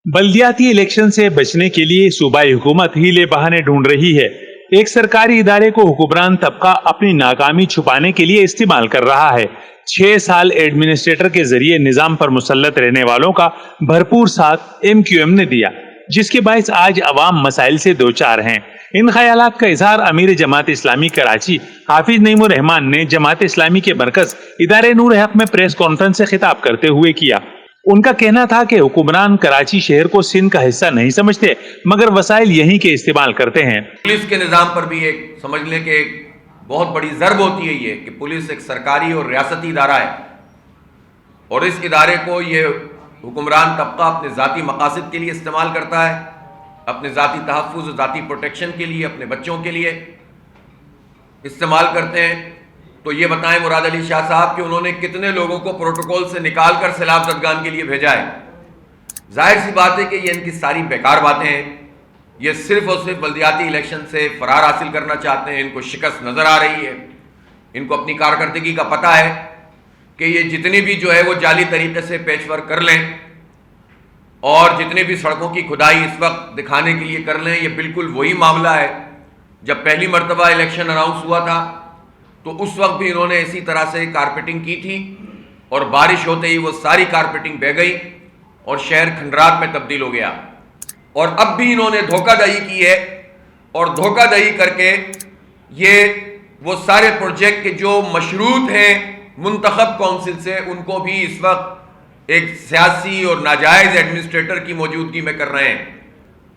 बल्दियाती election से बचने के लिए सूबाई हुकूमत हीले बहाने ढूंढ रही है। एक सरकारी इदारे को हुक्मरान तबका अपनी नाकामी छुपाने के लिए इस्तेमाल कर रहा है। 6 साल एडमिनिस्ट्रेटर के जरिए निजाम पर मुसल्लत रहने वालों का भरपूर साथ MQM ने दिया, जिसके बायस आज अवाम मसाइल से दो चार हैं। इन ख्यालात का इजहार अमीर जमात इस्लामी कराची हाफिज नईमुर रहमान ने जमात इस्लामी के मरकज इदारे नूर हक में प्रेस कॉन्फ्रेंस से खिताब करते हुए किया। उनका कहना था कि हुक्मरान कराची शहर को सिंध का हिस्सा नहीं समझते, मगर वसाइल यहीं के इस्तेमाल करते हैं। पुलिस के निज़ाम पर भी एक समझने के एक बहुत बड़ी ज़रब होती है ये कि पुलिस एक सरकारी और रियासती इदारा है और इस इदारे को ये हुक्मरान तबका अपने ज़ाती मकासद के लिए इस्तेमाल करता है, अपने ज़ाती तहफ़्फ़ुज़ और ज़ाती प्रोटेक्शन के लिए, अपने बच्चों के लिए इस्तेमाल करते हैं। तो ये बताएं मुराद अली शाह साहब कि उन्होंने कितने लोगों को प्रोटोकॉल से निकाल कर सैलाब ज़दगान के लिए भेजा है। जाहिर सी बात है कि ये इनकी सारी बेकार बातें हैं। ये सिर्फ और सिर्फ बल्दियाती इलेक्शन से फरार हासिल करना चाहते हैं। इनको शिकस्त नज़र आ रही है। इनको अपनी कारकर्दगी का पता है कि ये जितनी भी जो है वो जाली तरीके से पेशवर कर लें और जितनी भी सड़कों की खुदाई इस वक्त दिखाने के लिए कर लें, ये बिल्कुल वही मामला है जब पहली मरतबा इलेक्शन अनाउंस हुआ था तो उस वक्त भी इन्होंने इसी तरह से कारपेटिंग की थी और बारिश होते ही वो सारी कारपेटिंग बह गई और शहर खंडरात में तब्दील हो गया। और अब भी इन्होंने धोखाधड़ी की है और धोखाधड़ी करके ये वो सारे प्रोजेक्ट के जो मशरूत हैं मुंतखब काउंसिल से, उनको भी इस वक्त एक सियासी और नाजायज एडमिनिस्ट्रेटर की मौजूदगी में कर रहे हैं।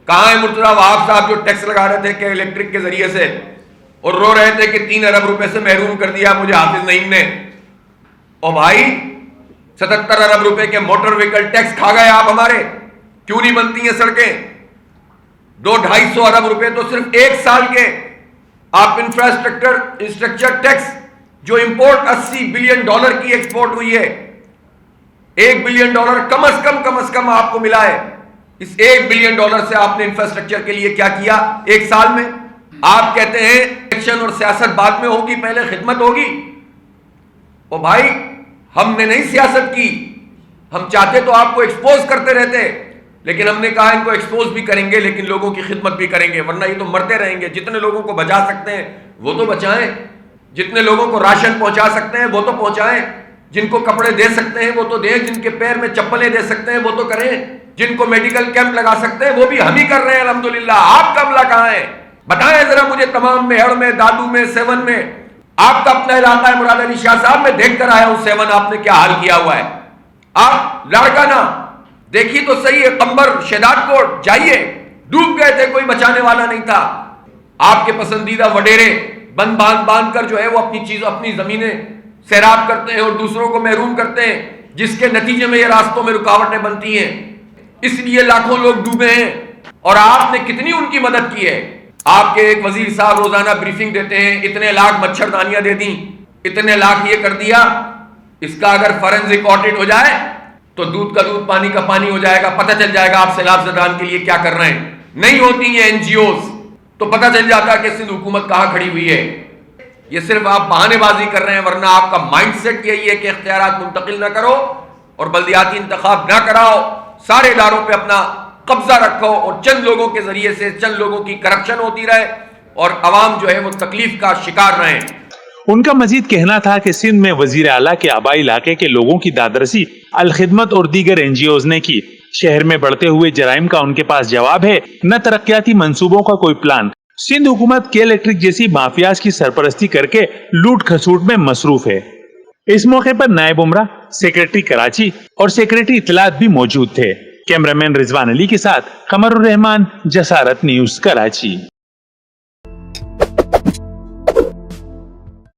कहाँ है मुर्तज़ा वहाब साहब जो टैक्स लगा रहे थे कि इलेक्ट्रिक के जरिए से और रो रहे थे कि 3 अरब रुपए से महरूम कर दिया मुझे हाफिज नईम ने। और भाई 77 अरब रुपए के मोटर व्हीकल टैक्स खा गए आप हमारे। क्यों नहीं बनती हैं सड़कें? 200-250 अरब रुपए तो सिर्फ 1 साल के आप इंफ्रास्ट्रक्चर टैक्स जो इंपोर्ट $80 बिलियन की एक्सपोर्ट हुई है, $1 बिलियन कम अज कम आपको मिला है। इस $1 बिलियन से आपने इंफ्रास्ट्रक्चर के लिए क्या किया 1 साल में? आप कहते हैं इलेक्शन और सियासत बाद में होगी, पहले खिदमत होगी। ओ भाई, हमने नहीं सियासत की, हम चाहते तो आपको एक्सपोज करते रहते, लेकिन हमने कहा इनको एक्सपोज भी करेंगे लेकिन लोगों की खिदमत भी करेंगे, वरना ये तो मरते रहेंगे। जितने लोगों को बचा सकते हैं वो तो बचाएं, जितने लोगों को राशन पहुंचा सकते हैं वो तो पहुंचाएं, जिनको कपड़े दे सकते हैं वो तो दें, जिनके पैर में चप्पलें दे सकते हैं वो तो करें, जिनको मेडिकल कैंप लगा सकते हैं वो भी हम ही कर रहे हैं अल्हम्दुलिल्लाह। आपका अमला कहां है? बताएं जरा मुझे। तमाम मेहड़ में, दादू में, 7 में आपका अपना इलाका है मुराद अली शाह साहब, मैं देख कर आया हूं 7 आपने क्या हाल किया हुआ है। आप लाड़काना देखिए तो सही है, कंबर शेदात कोट जाइए, डूब गए थे, कोई बचाने वाला नहीं था। आपके पसंदीदा वडेरे बंद बांध कर जो है वो अपनी जमीनें सैराब करते हैं और दूसरों को महरूम करते हैं, जिसके नतीजे में ये रास्तों में रुकावटें बनती हैं, इसलिए लाखों लोग डूबे हैं। और आपने कितनी उनकी मदद की है। आपके एक वजीर साहब रोजाना ब्रीफिंग देते हैं, इतने लाख मच्छरदानियां दे दी, इतने लाख ये कर दिया। इसका अगर फॉरेंसिक ऑडिट हो जाए तो दूध का दूध पानी का पानी हो जाएगा, पता चल जाएगा आप सैलाब ज़दगान के लिए क्या कर रहे हैं। नहीं होती ये NGOs तो पता चल जाता कि सिंध हुकूमत कहां खड़ी हुई है। ये सिर्फ आप बहानेबाजी कर रहे हैं, वरना आपका माइंडसेट यही है कि इख्तियारात मुंतकिल ना करो और बल्दियाती इंतखाब ना कराओ, सारे इदारों पे अपना कब्जा रखो और चंद लोगों के जरिए से चंद लोगों की करप्शन होती रहे और अवाम जो है वो तकलीफ का शिकार रहे। उनका मजीद कहना था कि सिंध में वजीर आला के आबाई इलाके के लोगों की दादरसी अल खिदमत और दीगर NGOs ने की। शहर में बढ़ते हुए जराइम का उनके पास जवाब है, न तरक्याती मंसूबों का कोई प्लान। सिंध हुकूमत के इलेक्ट्रिक जैसी माफियाज की सरपरस्ती करके लूट खसूट में मसरूफ है। इस मौके पर नायब उमरा, सेक्रेटरी कराची और सेक्रेटरी इत्तलात भी मौजूद थे। कैमरामैन रिजवान अली के साथ कमरुर रहमान, जसारत न्यूज, कराची।